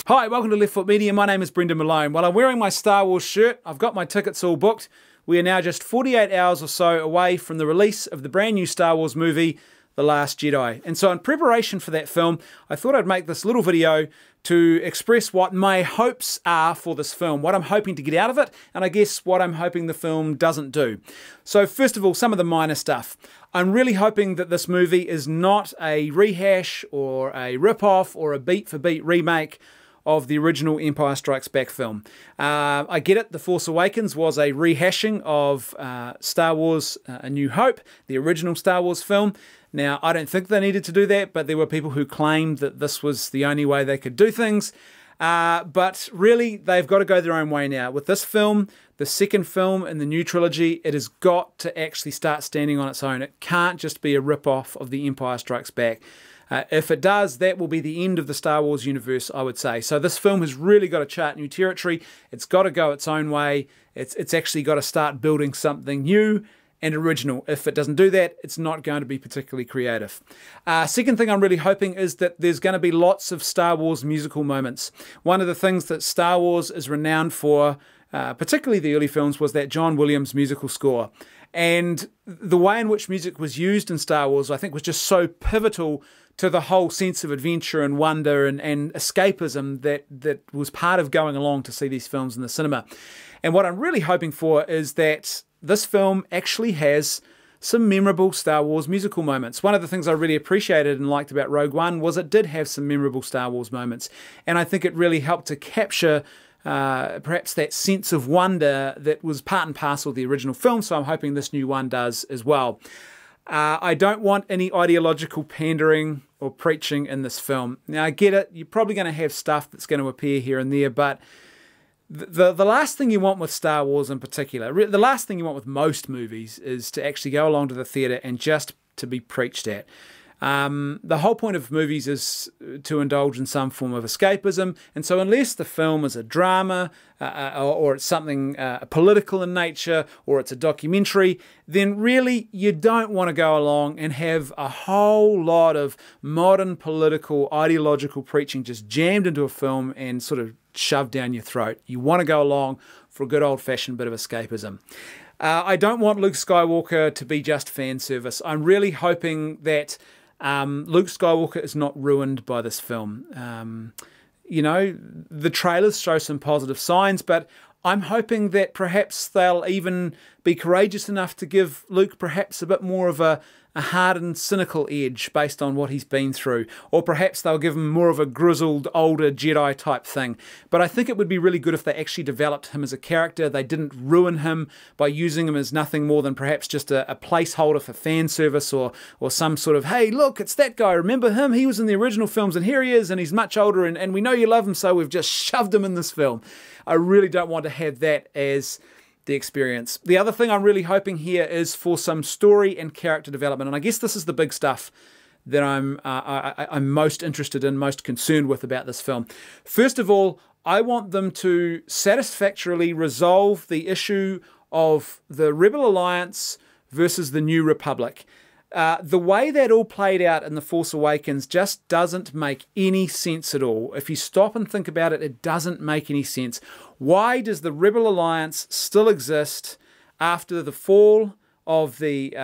Hi, welcome to Left Foot Media. My name is Brendan Malone. While I'm wearing my Star Wars shirt, I've got my tickets all booked. We are now just 48 hours or so away from the release of the brand new Star Wars movie, The Last Jedi. And so in preparation for that film, I thought I'd make this little video to express what my hopes are for this film, what I'm hoping to get out of it, and I guess what I'm hoping the film doesn't do. So first of all, some of the minor stuff. I'm really hoping that this movie is not a rehash or a rip-off or a beat-for-beat remake of the original Empire Strikes Back film. I get it, The Force Awakens was a rehashing of Star Wars A New Hope, the original Star Wars film. Now, I don't think they needed to do that, but there were people who claimed that this was the only way they could do things. But really, they've got to go their own way now. With this film, the second film in the new trilogy, it has got to actually start standing on its own. It can't just be a rip-off of The Empire Strikes Back. If it does, that will be the end of the Star Wars universe, I would say. So this film has really got to chart new territory. It's got to go its own way. It's actually got to start building something new and original. If it doesn't do that, it's not going to be particularly creative. Second thing I'm really hoping is that there's going to be lots of Star Wars musical moments. One of the things that Star Wars is renowned for, particularly the early films, was that John Williams musical score. And the way in which music was used in Star Wars, I think, was just so pivotal to the whole sense of adventure and wonder and escapism that was part of going along to see these films in the cinema. And what I'm really hoping for is that this film actually has some memorable Star Wars musical moments. One of the things I really appreciated and liked about Rogue One was it did have some memorable Star Wars moments. And I think it really helped to capture perhaps that sense of wonder that was part and parcel of the original film, so I'm hoping this new one does as well. I don't want any ideological pandering or preaching in this film. Now, I get it, you're probably going to have stuff that's going to appear here and there, but the last thing you want with Star Wars in particular, the last thing you want with most movies is to actually go along to the theatre and just to be preached at. The whole point of movies is to indulge in some form of escapism, and so unless the film is a drama or it's something political in nature or it's a documentary, then really you don't want to go along and have a whole lot of modern political ideological preaching just jammed into a film and sort of shoved down your throat. You want to go along for a good old-fashioned bit of escapism. I don't want Luke Skywalker to be just fan service. I'm really hoping that Luke Skywalker is not ruined by this film. You know, the trailers show some positive signs, but I'm hoping that perhaps they'll even be courageous enough to give Luke perhaps a bit more of a hardened, cynical edge based on what he's been through. Or perhaps they'll give him more of a grizzled, older Jedi type thing. But I think it would be really good if they actually developed him as a character. They didn't ruin him by using him as nothing more than perhaps just a placeholder for fan service or some sort of, hey, look, it's that guy. Remember him? He was in the original films and here he is and he's much older and we know you love him, so we've just shoved him in this film. I really don't want to have that as the experience. The other thing I'm really hoping here is for some story and character development, and I guess this is the big stuff that I'm most interested in, most concerned with about this film. First of all, I want them to satisfactorily resolve the issue of the Rebel Alliance versus the New Republic. The way that all played out in The Force Awakens just doesn't make any sense at all. If you stop and think about it, it doesn't make any sense. Why does the Rebel Alliance still exist after the fall of the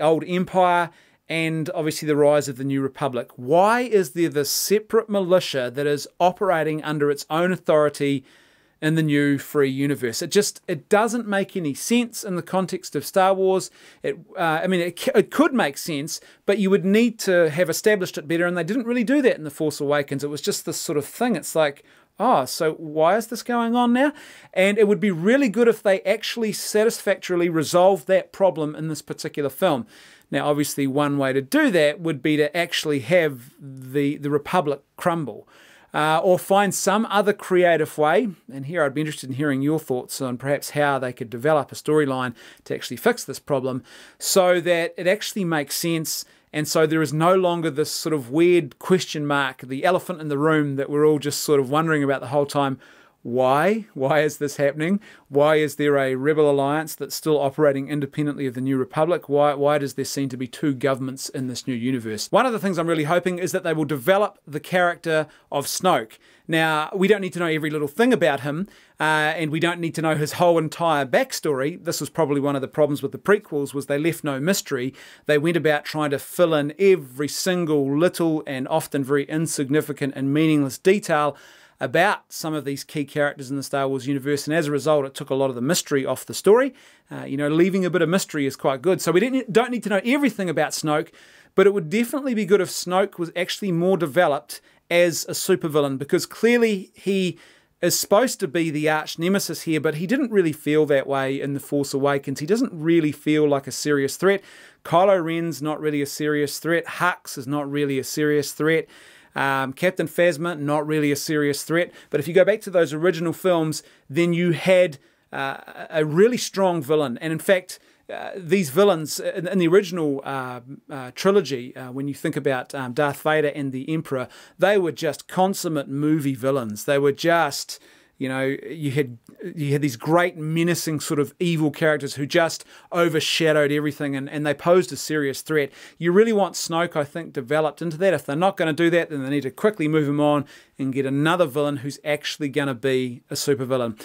old Empire and obviously the rise of the New Republic? Why is there this separate militia that is operating under its own authority in the new free universe? It doesn't make any sense in the context of Star Wars. I mean, it could make sense, but you would need to have established it better, and they didn't really do that in The Force Awakens. It was just this sort of thing. It's like, oh, so why is this going on now? And it would be really good if they actually satisfactorily resolved that problem in this particular film. Now, obviously, one way to do that would be to actually have the Republic crumble. Or find some other creative way, and here I'd be interested in hearing your thoughts on perhaps how they could develop a storyline to actually fix this problem so that it actually makes sense, and so there is no longer this sort of weird question mark, the elephant in the room that we're all just sort of wondering about the whole time. Why? Why is this happening? Why is there a rebel alliance that's still operating independently of the New Republic? Why does there seem to be two governments in this new universe? One of the things I'm really hoping is that they will develop the character of Snoke. Now, we don't need to know every little thing about him, and we don't need to know his whole entire backstory. This was probably one of the problems with the prequels, was they left no mystery. They went about trying to fill in every single little and often very insignificant and meaningless detail about some of these key characters in the Star Wars universe, and as a result it took a lot of the mystery off the story. Leaving a bit of mystery is quite good. So we don't need to know everything about Snoke, but it would definitely be good if Snoke was actually more developed as a supervillain, because clearly he is supposed to be the arch nemesis here, but he didn't really feel that way in The Force Awakens. He doesn't really feel like a serious threat. Kylo Ren's not really a serious threat. Hux is not really a serious threat. Captain Phasma, not really a serious threat. But if you go back to those original films, then you had a really strong villain. And in fact, these villains in the original trilogy, when you think about Darth Vader and the Emperor, they were just consummate movie villains. They were just, you had these great menacing sort of evil characters who just overshadowed everything, and they posed a serious threat. You really want Snoke, I think, developed into that. If they're not going to do that, then they need to quickly move him on and get another villain who's actually going to be a supervillain.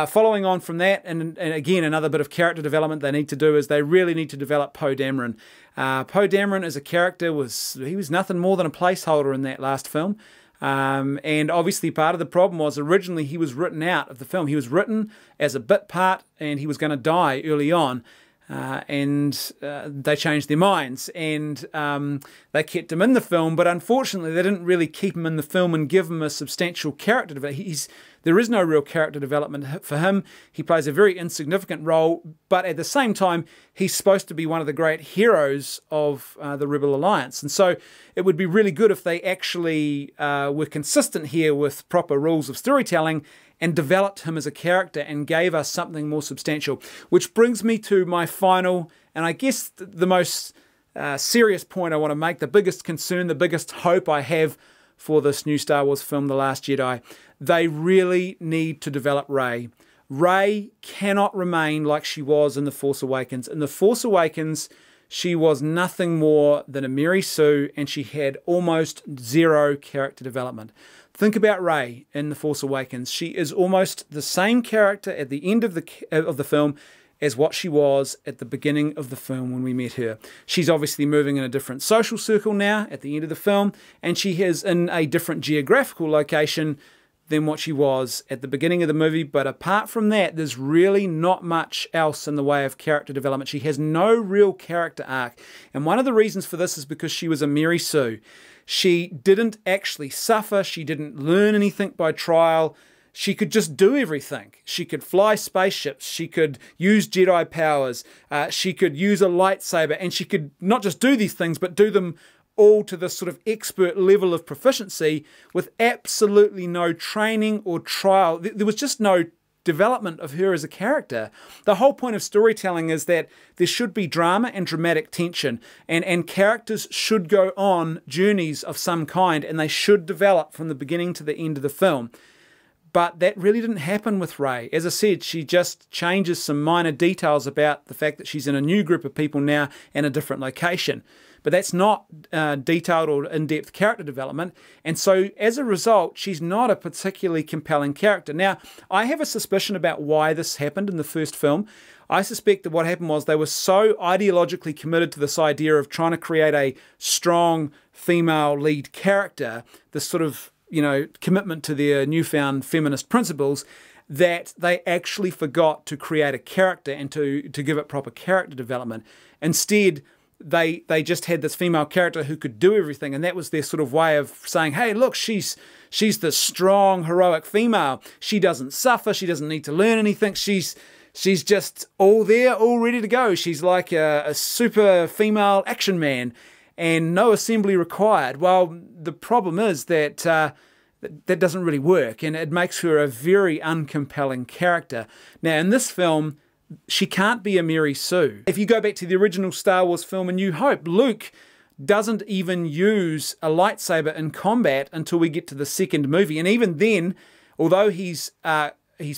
Following on from that, and again, another bit of character development they need to do is they really need to develop Poe Dameron. Poe Dameron as a character he was nothing more than a placeholder in that last film. And obviously part of the problem was originally he was written out of the film. He was written as a bit part and he was going to die early on. They changed their minds and they kept him in the film, but unfortunately they didn't really keep him in the film and give him a substantial character development. There is no real character development for him. He plays a very insignificant role, but at the same time, he's supposed to be one of the great heroes of the Rebel Alliance. And so it would be really good if they actually were consistent here with proper rules of storytelling and developed him as a character and gave us something more substantial. Which brings me to my final, and I guess the most serious point I want to make, the biggest concern, the biggest hope I have for this new Star Wars film, The Last Jedi. They really need to develop Rey. Rey cannot remain like she was in The Force Awakens. In The Force Awakens, she was nothing more than a Mary Sue, and she had almost zero character development. Think about Rey in The Force Awakens. She is almost the same character at the end of the film as what she was at the beginning of the film when we met her. She's obviously moving in a different social circle now at the end of the film, and she is in a different geographical location than what she was at the beginning of the movie. But apart from that, there's really not much else in the way of character development. She has no real character arc. And one of the reasons for this is because she was a Mary Sue. She didn't actually suffer. She didn't learn anything by trial. She could just do everything. She could fly spaceships. She could use Jedi powers. She could use a lightsaber. And she could not just do these things, but do them all to this sort of expert level of proficiency with absolutely no training or trial. There was just no development of her as a character. The whole point of storytelling is that there should be drama and dramatic tension, and characters should go on journeys of some kind, and they should develop from the beginning to the end of the film. But that really didn't happen with Rey. As I said, she just changes some minor details about the fact that she's in a new group of people now and a different location. But that's not detailed or in-depth character development. And so as a result, she's not a particularly compelling character. Now, I have a suspicion about why this happened in the first film. I suspect that what happened was they were so ideologically committed to this idea of trying to create a strong female lead character, this sort of, commitment to their newfound feminist principles, that they actually forgot to create a character and to give it proper character development. Instead, they just had this female character who could do everything, and that was their sort of way of saying, hey, look, she's the strong, heroic female. She doesn't suffer. She doesn't need to learn anything. She's just all there, all ready to go. She's like a super female action man, and no assembly required. Well, the problem is that that doesn't really work, and it makes her a very uncompelling character. Now, in this film, she can't be a Mary Sue. If you go back to the original Star Wars film A New Hope, Luke doesn't even use a lightsaber in combat until we get to the second movie. And even then, although he's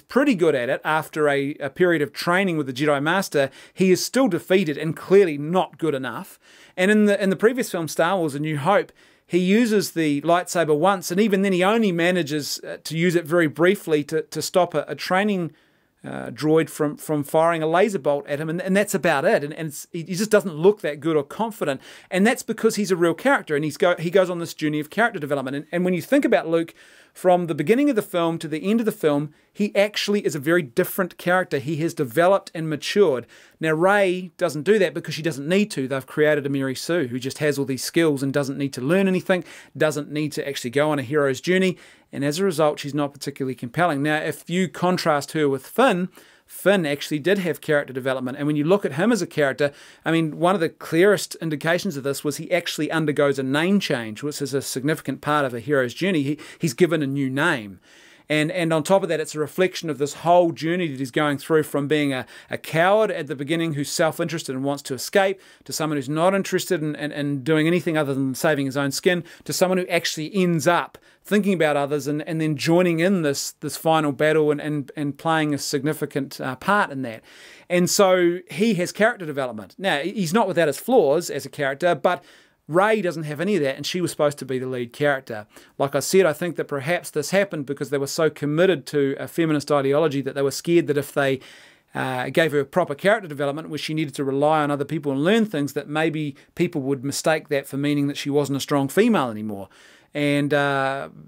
pretty good at it after a period of training with the Jedi Master, he is still defeated and clearly not good enough. And in the previous film, Star Wars: A New Hope, he uses the lightsaber once, and even then he only manages to use it very briefly to stop a training droid from firing a laser bolt at him, and that's about it. And he just doesn't look that good or confident, and that's because he's a real character, and he goes on this journey of character development. And when you think about Luke, from the beginning of the film to the end of the film, he actually is a very different character. He has developed and matured. Now, Rey doesn't do that because she doesn't need to. They've created a Mary Sue who just has all these skills and doesn't need to learn anything, doesn't need to actually go on a hero's journey, and as a result, she's not particularly compelling. Now, if you contrast her with Finn actually did have character development. And when you look at him as a character, I mean, one of the clearest indications of this was he actually undergoes a name change, which is a significant part of a hero's journey. He's given a new name. And on top of that, it's a reflection of this whole journey that he's going through, from being a coward at the beginning who's self-interested and wants to escape, to someone who's not interested in doing anything other than saving his own skin, to someone who actually ends up thinking about others and then joining in this final battle and playing a significant part in that. And so he has character development. Now, he's not without his flaws as a character, but Rey doesn't have any of that, and she was supposed to be the lead character. Like I said, I think that perhaps this happened because they were so committed to a feminist ideology that they were scared that if they gave her proper character development, where she needed to rely on other people and learn things, that maybe people would mistake that for meaning that she wasn't a strong female anymore. And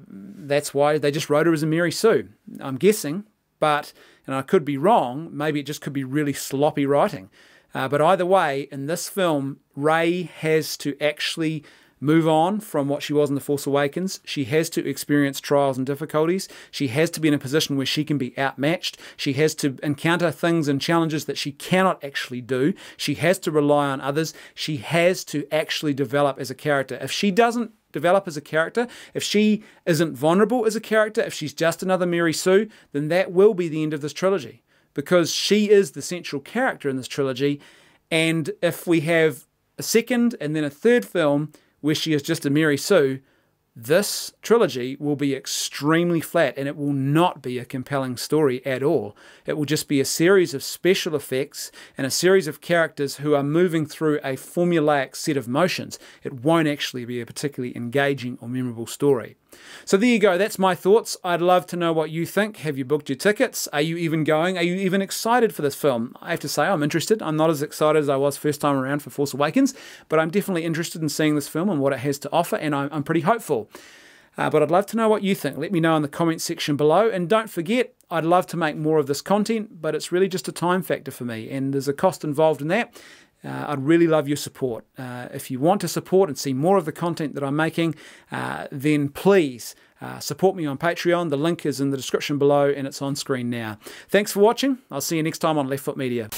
that's why they just wrote her as a Mary Sue, I'm guessing. But, and I could be wrong, maybe it just could be really sloppy writing. But either way, in this film, Rey has to actually move on from what she was in The Force Awakens. She has to experience trials and difficulties. She has to be in a position where she can be outmatched. She has to encounter things and challenges that she cannot actually do. She has to rely on others. She has to actually develop as a character. If she doesn't develop as a character, if she isn't vulnerable as a character, if she's just another Mary Sue, then that will be the end of this trilogy. Because she is the central character in this trilogy, and if we have a second and then a third film where she is just a Mary Sue, this trilogy will be extremely flat, and it will not be a compelling story at all. It will just be a series of special effects and a series of characters who are moving through a formulaic set of motions. It won't actually be a particularly engaging or memorable story. So there you go, that's my thoughts. I'd love to know what you think. Have you booked your tickets? Are you even going? Are you even excited for this film? I have to say I'm interested. I'm not as excited as I was first time around for Force Awakens, but I'm definitely interested in seeing this film and what it has to offer, and I'm pretty hopeful. But I'd love to know what you think. Let me know in the comments section below, and don't forget, I'd love to make more of this content, but it's really just a time factor for me, and there's a cost involved in that. I'd really love your support. If you want to support and see more of the content that I'm making, then please support me on Patreon. The link is in the description below and it's on screen now. Thanks for watching. I'll see you next time on Left Foot Media.